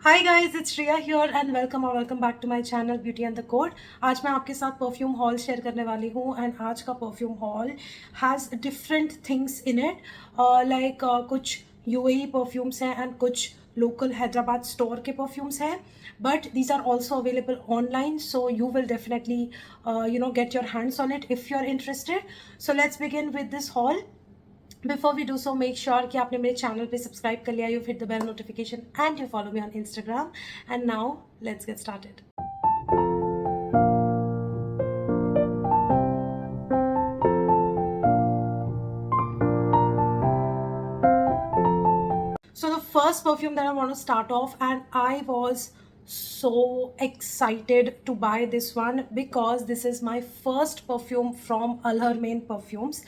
Hi guys, it's Shreya here and welcome back to my channel beauty and the code. आज मैं आपके साथ perfume hall share करने वाली हूँ एंड आज का perfume haul has different things in it. Like कुछ यूएई परफ्यूम्स हैं एंड कुछ लोकल हैदराबाद स्टोर के परफ्यूम्स हैं, but these are also available online, so you will definitely get your hands on it if you are interested. So let's begin with this haul. Before we do so, make sure कि आपने मेरे channel पे subscribe कर लिया, you've hit the bell notification and you follow me on Instagram. And now let's get started. So the first perfume that I want to start off, and I was so excited to buy this one because this is my first perfume from Al Harmain Perfumes.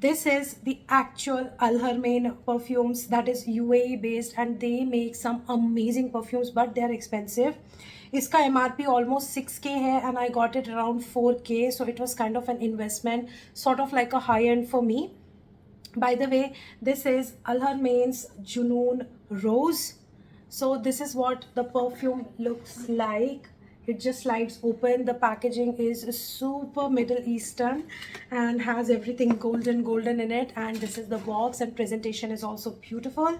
This is the actual Al Harmain Perfumes, that is UAE based, and they make some amazing perfumes, but they are expensive. इसका MRP almost 6K है and I got it around 4K, so it was kind of an investment, sort of like a high end for me. By the way, this is Al Harmain's Junoon Rose. So this is what the perfume looks like. It just slides open. The packaging is super Middle Eastern and has everything golden in it. And this is the box, and presentation is also beautiful.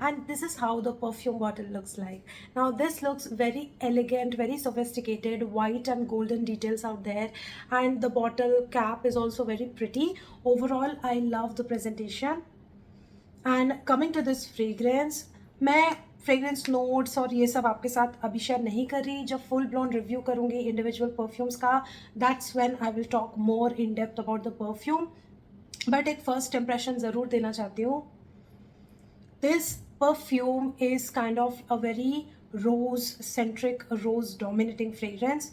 And this is how the perfume bottle looks like. Now this looks very elegant, very sophisticated, white and golden details out there, and the bottle cap is also very pretty. Overall, I love the presentation. And coming to this fragrance, मैं fragrance notes और ये सब आपके साथ अभी share नहीं कर रही. जब फुल ब्लॉन रिव्यू करूँगी इंडिविजुअल परफ्यूम्स का, that's when I will talk more in depth about the perfume. But एक फर्स्ट इंप्रेशन ज़रूर देना चाहती हूँ. This perfume is kind of a very rose centric, rose dominating fragrance.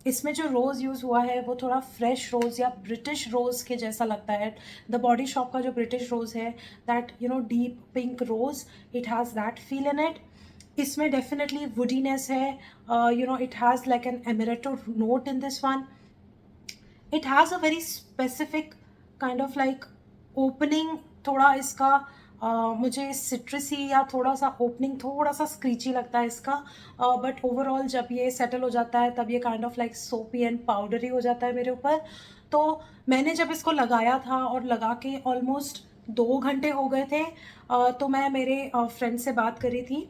इसमें जो रोज़ यूज़ हुआ है वो थोड़ा फ्रेश रोज़ या ब्रिटिश रोज़ के जैसा लगता है. द बॉडी शॉप का जो ब्रिटिश रोज़ है, that deep pink rose, it has that feel in it. इसमें डेफिनेटली वुडीनेस है. It has like an amaretto note in this one. It has a very specific kind of like opening. थोड़ा इसका मुझे सिट्रसी या थोड़ा सा opening थोड़ा सा स्क्रीची लगता है इसका, बट ओवरऑल जब ये सेटल हो जाता है तब ये काइंड ऑफ लाइक सोपी एंड पाउडरी हो जाता है मेरे ऊपर. तो मैंने जब इसको लगाया था और लगा के ऑलमोस्ट 2 घंटे हो गए थे, तो मैं मेरे फ्रेंड से बात करी थी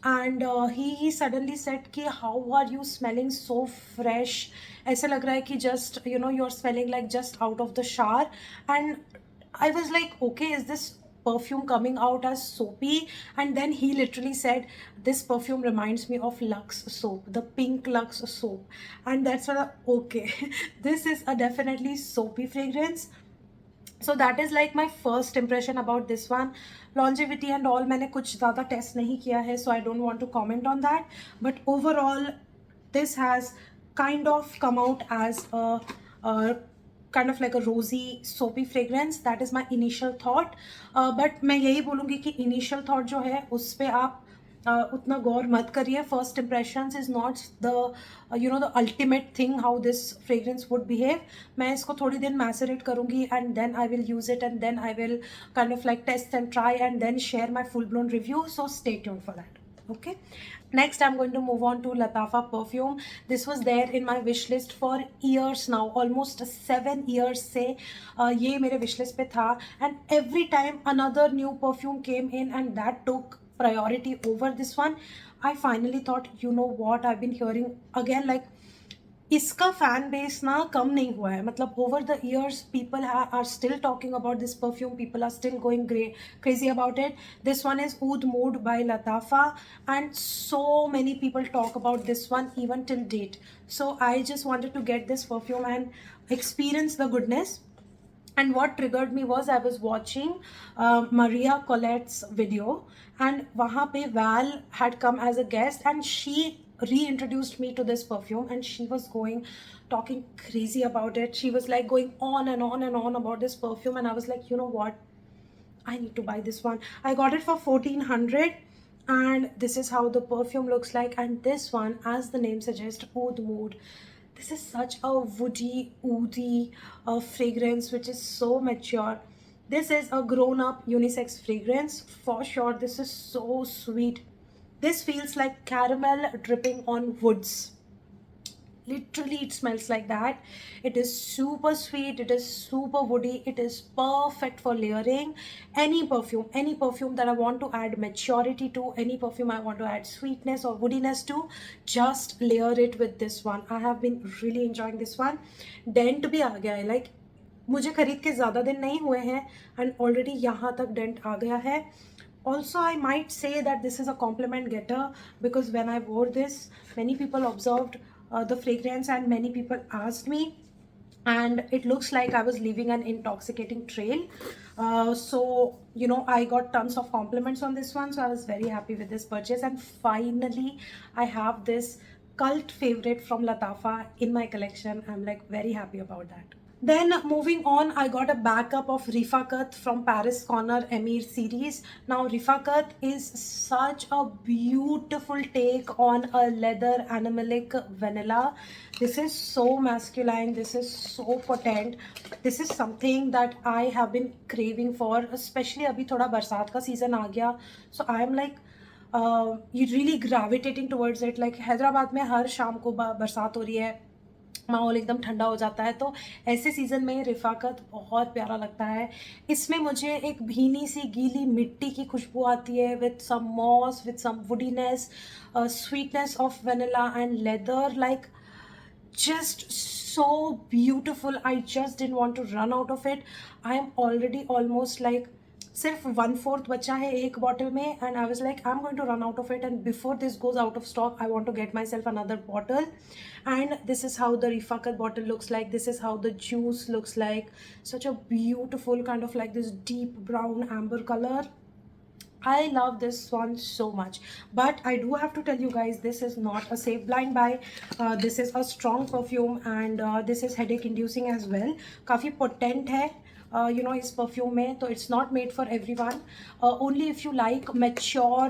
एंड ही सडनली सेट कि how are you smelling so fresh. ऐसा लग रहा है कि just you are smelling like just out of the shower. And I was like, okay, is this perfume coming out as soapy? And then he literally said, this perfume reminds me of Lux soap, the pink Lux soap. And that's what okay, this is a definitely soapy fragrance. So that is like my first impression about this one. Longevity and all मैंने कुछ ज़्यादा test नहीं किया है, so I don't want to comment on that. But overall, this has kind of come out as a kind of like a rosy soapy fragrance. That is my initial thought. But मैं यही बोलूँगी कि initial thought जो है उस पर आप उतना गौर मत करिए. First impressions is not the the ultimate thing how this fragrance would behave. मैं इसको थोड़ी देर मैसरेट करूँगी and then I will use it and then I will kind of like test and try and then share my full blown review. So stay tuned for that. Okay. Next, I'm going to move on to Latafa perfume. This was there in my wish list for years now, almost 7 years से ये मेरे wish list पे था. And every time another new perfume came in and that took priority over this one, I finally thought, you know what, I've been hearing again like इसका fan base ना कम नहीं हुआ है. मतलब over the years people are still talking about this perfume, people are still going crazy about it. This one is oud mood by Lattafa and so many people talk about this one even till date. So I just wanted to get this perfume and experience the goodness. And what triggered me was I was watching Maria Colette's video, and wahan pe Val had come as a guest and she reintroduced me to this perfume, and she was talking crazy about it. She was like going on and on and on about this perfume, and I was like, you know what, I need to buy this one. I got it for 1400, and this is how the perfume looks like. And this one, as the name suggests, Oud Mood, this is such a woody, oody fragrance which is so mature. This is a grown-up unisex fragrance for sure. This is so sweet. This feels like caramel dripping on woods. Literally, it smells like that. It is super sweet, it is super woody, it is perfect for layering. Any perfume that I want to add maturity to, any perfume I want to add sweetness or woodiness to, just layer it with this one. I have been really enjoying this one. Dent भी आ गया है, like मुझे खरीद के ज़्यादा दिन नहीं हुए हैं एंड ऑलरेडी यहाँ तक डेंट आ गया है. Also, I might say that this is a compliment getter, because when I wore this, many people observed the fragrance and many people asked me, and it looks like I was leaving an intoxicating trail. So you know, I got tons of compliments on this one, so I was very happy with this purchase. And finally, I have this cult favorite from Latafa in my collection. I'm like very happy about that. Then moving on, I got a backup of Rifaqat from Paris Corner Emir series. Now Rifaqat is such a beautiful take on a leather animalic vanilla. This is so masculine, this is so potent. This is something that I have been craving for, especially abhi thoda barsat ka season aa gaya. So I am like you really gravitating towards it. Like Hyderabad में हर शाम को बरसात हो रही है, माहौल एकदम ठंडा हो जाता है, तो ऐसे सीज़न में रिफ़ाकत बहुत प्यारा लगता है. इसमें मुझे एक भीनी सी गीली मिट्टी की खुशबू आती है with some moss, with some woodiness, sweetness of vanilla and leather. Like just so beautiful. I just didn't want to run out of it. I am already almost like सिर्फ 1/4 बचा है एक बॉटल में, and I was like I am going to run out of it, and before this goes out of stock I want to get myself another bottle. And this is how the Rifaqat bottle looks like, this is how the juice looks like. Such a beautiful kind of like this deep brown amber color. I love this one so much, but I do have to tell you guys, this is not a safe blind buy. This is a strong perfume, and this is headache inducing as well. काफ़ी potent है you know इस perfume में, तो it's not made for everyone. Only if you like mature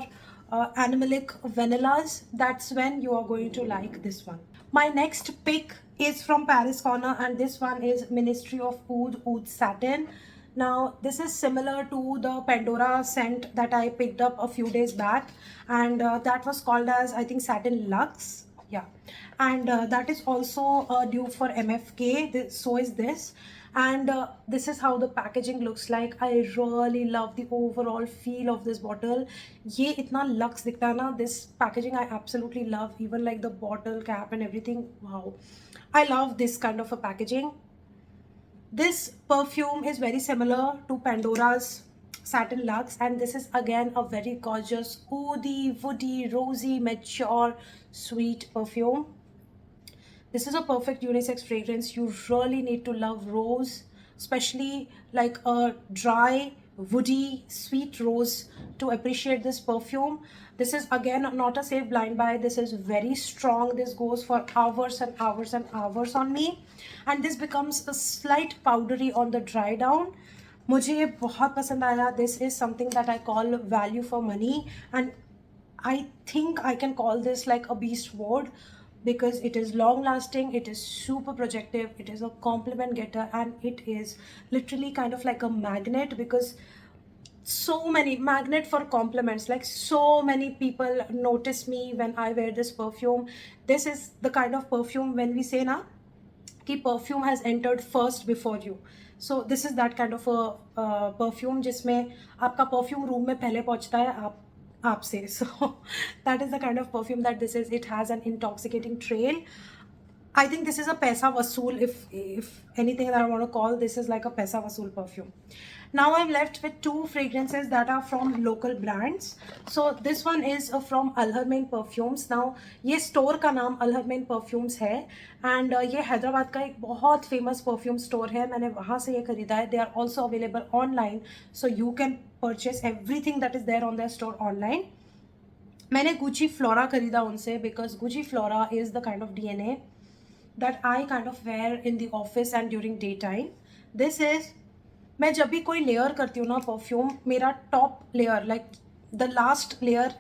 animalic vanillas, that's when you are going to like this one. My next pick is from Paris Corner, and this one is Ministry of Oud Satin. Now this is similar to the Pandora scent that I picked up a few days back, and that was called as, I think, Satin Luxe. Yeah, and that is also due for MFK. So is this, and this is how the packaging looks like. I really love the overall feel of this bottle. ये इतना luxe दिखता है ना, this packaging I absolutely love. Even like the bottle cap and everything. Wow, I love this kind of a packaging. This perfume is very similar to Pandora's Satin Luxe, and this is again a very gorgeous, woody, rosy, mature, sweet perfume. This is a perfect unisex fragrance. You really need to love rose, especially like a dry, woody, sweet rose to appreciate this perfume. This is again not a safe blind buy. This is very strong. This goes for hours and hours and hours on me, and this becomes a slight powdery on the dry down. मुझे ये बहुत पसंद आया. This is something that I call value for money, and I think I can call this like a beast ward, because it is long lasting, it is super projective, it is a compliment getter, and it is literally kind of like a magnet, because so many magnet for compliments, like so many people notice me when I wear this perfume. This is the kind of perfume when we say na कि perfume has entered first before you. So this is that kind of a perfume जिसमें आपका perfume room में पहले पहुंचता है आपसे. So that is the kind of perfume that this is. It has an intoxicating trail. I think this is a paisa vasool, if anything that I want to call. This is like a paisa vasool perfume. Now I'm left with two fragrances that are from local brands. So this one is from Alharmain Perfumes. Now ये store का नाम Alharmain Perfumes है, and ये हैदराबाद का एक बहुत famous perfume store है. मैंने वहाँ से ये खरीदा है. They are also available online, so you can purchase everything that is there on their store online. मैंने Gucci Flora खरीदा उनसे, because Gucci Flora is the kind of DNA that I kind of wear in the office and during daytime. This is, मैं जब भी कोई layer करती हूँ ना परफ्यूम, मेरा top layer, like the last layer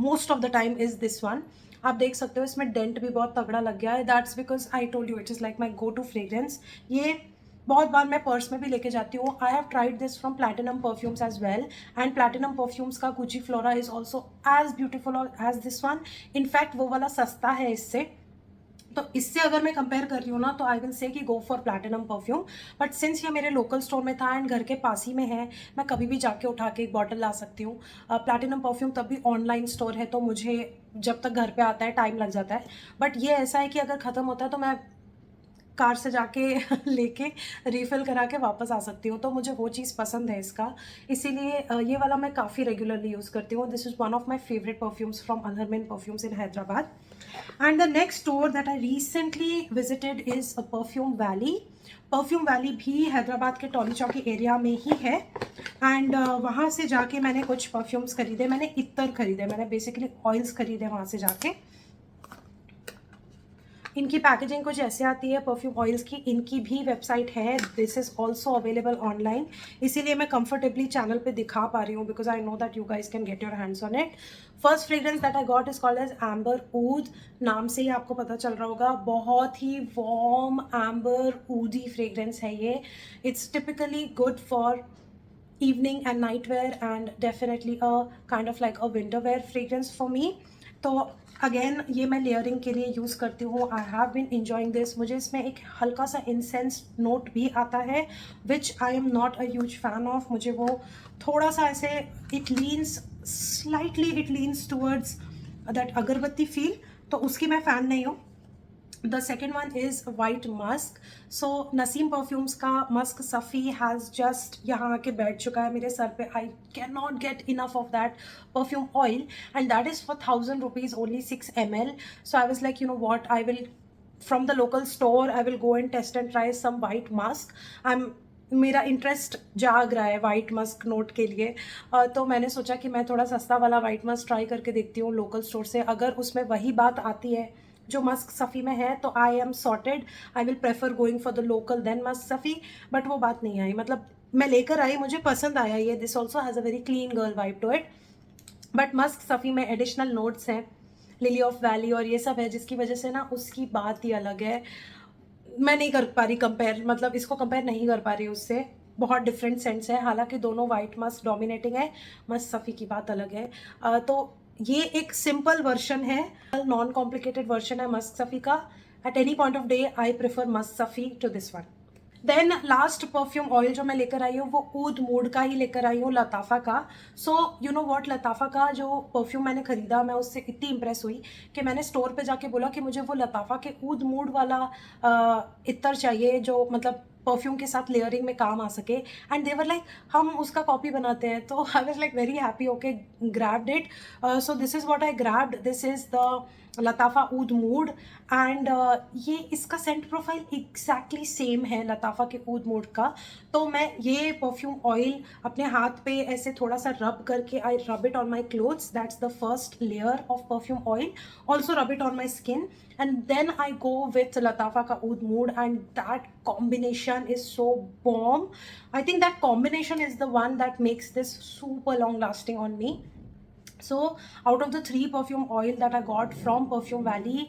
most of the time is this one. आप देख सकते हो इसमें डेंट भी बहुत तगड़ा लग गया है. That's because I told you it is like my go to fragrance. ये बहुत बार मैं पर्स में भी लेके जाती हूँ. I have tried this from Platinum Perfumes as well, and Platinum Perfumes का Gucci Flora is also as beautiful as this one. In fact वो वाला सस्ता है इससे, तो इससे अगर मैं कंपेयर कर रही हूँ ना, तो आई विल से कि go for platinum perfume. But since ये मेरे लोकल स्टोर में था एंड घर के पास ही में है, मैं कभी भी जाके उठा के एक बॉटल ला सकती हूँ. प्लैटिनम परफ्यूम तब भी ऑनलाइन स्टोर है, तो मुझे जब तक घर पे आता है टाइम लग जाता है. बट ये ऐसा है कि अगर ख़त्म होता है तो मैं कार से जाके लेके रिफ़िल करा के वापस आ सकती हूँ, तो मुझे वो चीज़ पसंद है इसका. इसीलिए ये वाला मैं काफ़ी रेगुलरली यूज़ करती हूँ. This is one of my favourite perfumes from Al Haramain perfumes in Hyderabad. And the next store that I recently visited is a Perfume Valley. Perfume Valley भी हैदराबाद के टॉली चौकी एरिया में ही है. एंड वहाँ से जाके मैंने कुछ परफ्यूम्स खरीदे. मैंने इत्तर खरीदे, मैंने बेसिकली ऑयल्स खरीदे वहाँ से जाके. इनकी पैकेजिंग कुछ ऐसे आती है परफ्यूम ऑयल्स की. इनकी भी वेबसाइट है, this is also available online. इसीलिए मैं कंफर्टेबली चैनल पे दिखा पा रही हूँ, because I know that you guys can get your hands on it. First fragrance that I got is called as amber oud. नाम से ही आपको पता चल रहा होगा, बहुत ही वार्म एम्बर ऊडी फ्रेग्रेंस है ये. It's typically good for evening and night wear, and definitely a kind of like a winter wear fragrance for me. तो अगेन ये मैं लेयरिंग के लिए यूज़ करती हूँ. I have been enjoying this. मुझे इसमें एक हल्का सा इंसेंस नोट भी आता है, which I am not a huge fan of. मुझे वो थोड़ा सा ऐसे it leans slightly, it leans towards that अगरबत्ती फील, तो उसकी मैं फ़ैन नहीं हूँ. The second one is white musk. So Naseem perfumes का musk safi has just यहाँ आके बैठ चुका है मेरे सर पे. I cannot get enough of that perfume oil, and that is for 1,000 rupees only 6 ml. So I was like, you know what, I will from the local store I will go and test and try some white musk. मेरा interest जाग रहा है white Musk note के लिए. तो मैंने सोचा कि मैं थोड़ा सस्ता वाला वाइट मस्क ट्राई करके देखती हूँ लोकल स्टोर से. अगर उसमें वही बात आती है जो मस्क सफ़ी में है, तो I am sorted. I will prefer going for the local then musk Safi. But वो बात नहीं आई, मतलब मैं लेकर आई, मुझे पसंद आया ये. This also has a very clean girl vibe to it. But musk Safi में एडिशनल नोट्स हैं, लिली ऑफ वैली और ये सब है, जिसकी वजह से ना उसकी बात ही अलग है. मैं नहीं कर पा रही कंपेयर, मतलब इसको कंपेयर नहीं कर पा रही उससे. बहुत डिफरेंट सेंट्स है, हालांकि दोनों वाइट मस्क डोमिनेटिंग है. मस्क सफ़ी की बात अलग है. तो ये एक सिंपल वर्जन है, नॉन कॉम्प्लिकेटेड वर्जन है मस्क सफ़ी का. At any point of day I prefer musk Safi to this one. Then last perfume oil जो मैं लेकर आई हूँ वो ऊद मूड का ही लेकर आई हूँ, लताफ़ा का. सो यू नो वॉट, लताफ़ा का जो परफ्यूम मैंने ख़रीदा, मैं उससे इतनी इंप्रेस हुई कि मैंने स्टोर पे जाके बोला कि मुझे वो लताफ़ा के ऊद मूड वाला इत्तर चाहिए, जो मतलब परफ्यूम के साथ लेयरिंग में काम आ सके. एंड देवर लाइक हम उसका कॉपी बनाते हैं. तो I was like very happy. Okay, grabbed it. So this is what I grabbed. This is the Lattafa oud mood. And ये इसका सेंट प्रोफाइल एग्जैक्टली सेम है लताफ़ा के ऊद मूड का. तो मैं ये परफ्यूम ऑयल अपने हाथ पे ऐसे थोड़ा सा रब करके, I rub it on my clothes. That's the first layer of perfume oil. Also rub it on my skin, and then I go with Latafa ka Oud Mood, and that combination is so bomb. I think that combination is the one that makes this super long lasting on me. So out of the 3 perfume oil that I got from Perfume Valley,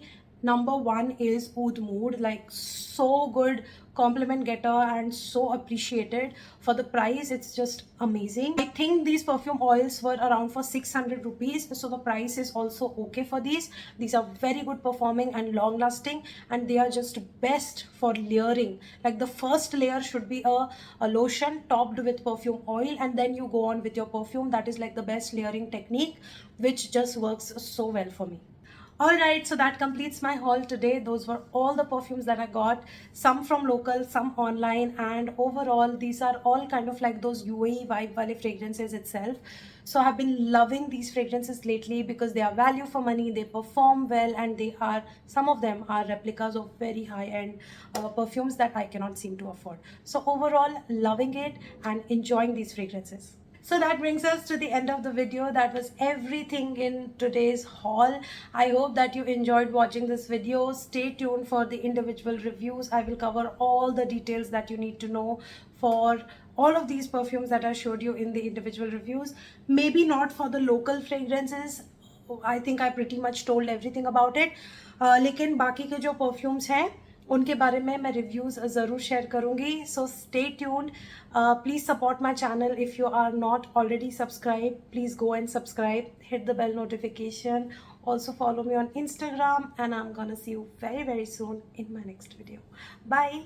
number 1 is Oud Mood. Like, so good, compliment getter, and so appreciated. For the price, it's just amazing. I think these perfume oils were around for 600 rupees, so the price is also okay for these. These are very good performing and long lasting, and they are just best for layering. Like, the first layer should be a lotion topped with perfume oil, and then you go on with your perfume. That is like the best layering technique, which just works so well for me. Alright, so that completes my haul today. Those were all the perfumes that I got, some from local, some online, and overall these are all kind of like those UAE vibe wale fragrances itself. So I've been loving these fragrances lately because they are value for money, they perform well, and they are, some of them are replicas of very high-end perfumes that I cannot seem to afford. So overall, loving it and enjoying these fragrances. So that brings us to the end of the video. That was everything in today's haul. I hope that you enjoyed watching this video. Stay tuned for the individual reviews. I will cover all the details that you need to know for all of these perfumes that I showed you in the individual reviews. Maybe not for the local fragrances. I think I pretty much told everything about it. लेकिन बाकी के जो perfumes हैं उनके बारे में मैं reviews ज़रूर शेयर करूँगी. So stay tuned. Please support my channel. If you are not already subscribe, please go and subscribe, hit the bell notification. Also follow me on Instagram, and I'm gonna see you very, very soon in my next video. Bye.